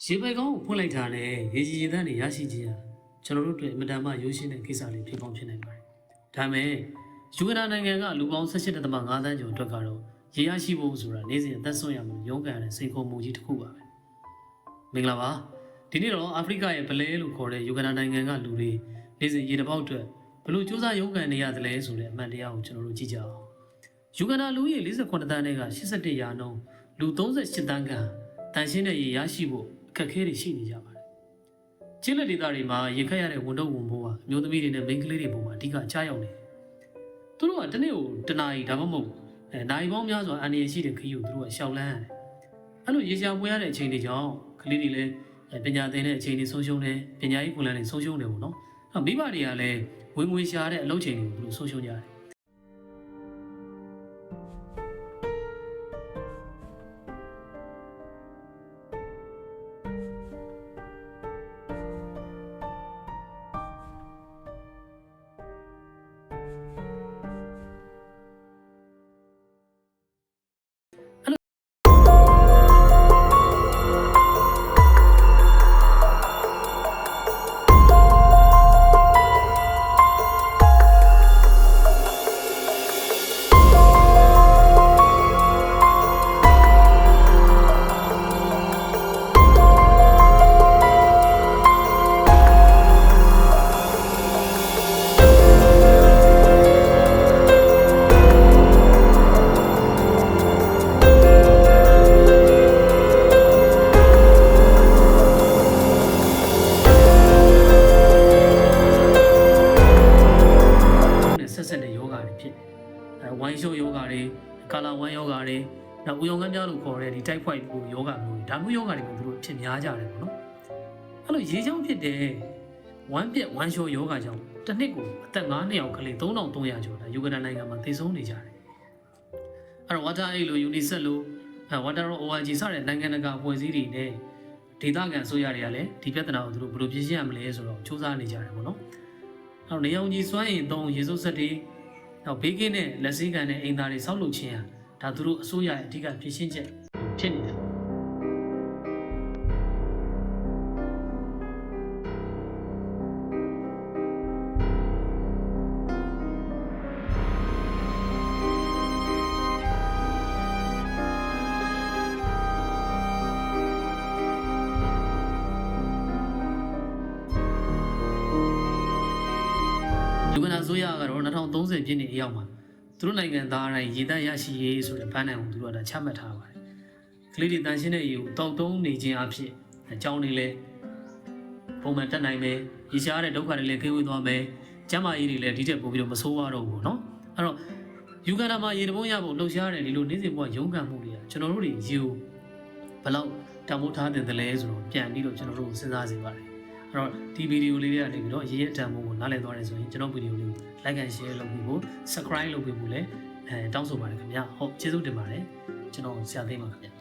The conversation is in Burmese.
ရေပိုက်ကောင်းကိုဖွင့်လိုက်တာနဲ့ရေကြီးရေသန့်တွေရရှိခြင်းဟာကျွန်တော်တို့အတွက်အမတန်မှရိုးရှင်းတဲ့ကိစ္စလေးဖြစ်ကောင်းဖြစ်နိုင်ပါတယ်။ဒါပေမဲ့ယူဂန်ဒါနိုင်ငံကလူပေါင်း18.5 သန်းကျော်အတွက်ကတော့ရေရရှိဖို့ဆိုတာနေ့စဉ်အသက်ဆုံးရမှုရုန်းကန်တဲ့စိန်ခေါ်မှုကြီးတစ်ခုပါပဲ။မင်္ဂလာပါ။ဒီနေ့တော့အာဖရိကရဲ့ဗလဲလို့ခေါ်တဲ့ယူဂန်ဒါနိုင်ငံကလူတွေနေ့စဉ်ရေတစ်ပေါက်အတွက်ဘလို့စူးစမ်းရုန်းကန်နေရတယ်လဲဆိုတဲ့အမှန်တရားကိုကျွန်တော်တို့ကြည့်ကြအောင်။ယူဂန်ဒါလူကြီး48သန်းနဲ့က81ရာနှုန်းလူ38သန်းခန့်တန်ရှင်းတဲ့ရေရရှိဖို့အခက်အခဲတွေရှိနေကြပါတယ်။ချင်းလက်ဒေသတွေမှာရေခက်ရတဲ့ဝန်တော့ဝန်ဘိုးဟာအမျိုးသမီးတွေနဲ့မိန်းကလေးတွေပုံမှာအဓိကကြားရောက်နေတယ်။သူတို့ကတနေ့ကိုတနာရီဒါမှမဟုတ်နိုင်ပေါင်းများစွာအန္တရာယ်ရှိတဲ့ခရီးကိုသူတို့ကရှောင်လန်းရတယ်။အဲ့လိုရေရှာပွဲရတဲ့အချိန်တွေကြောင့်ကလေးတွေလည်းပညာသင်တဲ့အချိန်တွေဆုံးရှုံးတယ်ပညာရေးကွန်လန်တွေဆုံးရှုံးတယ်ပေါ့နော်။မိဘတွေကလည်းဝင်ငွေရှာတဲ့အလုပ်ချိန်တွေကိုသူတို့ဆုံးရှုံးကြတယ်ဝိုင်းရှုပ်ယောဂါတွေကာလာဝမ်းယောဂါတွေနောက်ဦးရောင်ကမ်းပြားလို့ခေါ်တဲ့ဒီ type 5ကိုယောဂါမျိုးဒါမျိုးယောဂါတွေကိုသူတို့ဖြစ်များကြတယ်ပေါ့နော်အဲ့လိုရေချောင်းဖြစ်တဲ့ဝမ်းပြက်ဝမ်းရှုပ်ယောဂါကြောင့်တစ်နှစ်ကိုအသက်9နှစ်အောင်ကလေး3300ကျော်ဒါယူဂန်ဒါနိုင်ငံမှာသေဆုံးနေကြတယ်အဲ့တော့ Water Aid လို့ UNICEF လို့ Water ORG စတဲ့နိုင်ငံတကာအဖွဲ့အစည်းတွေနဲ့ဒေသခံအစိုးရတွေကလည်းဒီပြဿနာကိုသူတို့ဘယ်လိုဖြေရှင်းရမလဲဆိုတော့စူးစမ်းနေကြတယ်ပေါ့နော်အဲ့တော့နေအောင်ကြီးစွမ်းရင်သုံးရေစုပ်ဆက်တွေနောက်ဘေးကင်းတဲ့လက်စည်းကန်တဲ့အိမ်သားတွေဆောက်လုပ်ခြင်းဟာဒါသူတို့အစိုးရရဲ့အဓိကဖြစ်ရှင်းချက်ဖြစ်နေတယ်ယူဂန်ဒါဆိုရကတော့2030ပြည့်နှစ်အရောက်မှာသူတို့နိုင်ငံသားတိုင်းရေတပ်ရရှိရေးဆိုတဲ့ဘန်းနိုင်ကိုသူတို့ကချမှတ်ထားပါတယ်။ကလေးတွေတန်ရှင်းတဲ့ရေကိုတောက်တုံးနေခြင်းအဖြစ်အကြောင်းတွေလည်းပုံမှန်တက်နိုင်မယ်။ရေရှားတဲ့ဒုက္ခတွေလည်းကင်းဝေးသွားမယ်။ကျန်းမာရေးတွေလည်းဒီတက်ပို့ပြီးတော့မဆိုးရတော့ဘူးနော်။အဲ့တော့ယူဂန်ဒါမှာရေတဘုံရဖို့လှုပ်ရှားတဲ့ဒီလိုနေ့စဉ်ဘဝရုန်းကန်မှုတွေကကျွန်တော်တို့တွေရေကိုဘယ်လောက်တမိုးထားတင်တယ်လဲဆိုတော့ပြန်ပြီးတော့ကျွန်တော်တို့စဉ်းစားစေပါတယ်။အဲ့တော့ဒီဗီဒီယိုလေးတွေကနေပြီးတော့ရေရဲ့အတန်ဖိုးကိုနားလည်သွားတယ်ဆိုရင်ကျွန်တော်ဗီဒီယိုလေးကို like and share လုပ်ပြီးဖို့ subscribe လုပ်ပြီးဖို့လည်းတောင်းဆိုပါတယ်ခင်ဗျာဟုတ်ကျေးဇူးတင်ပါတယ်ကျွန်တော်ဆရာသိမ်းပါခင်ဗျာ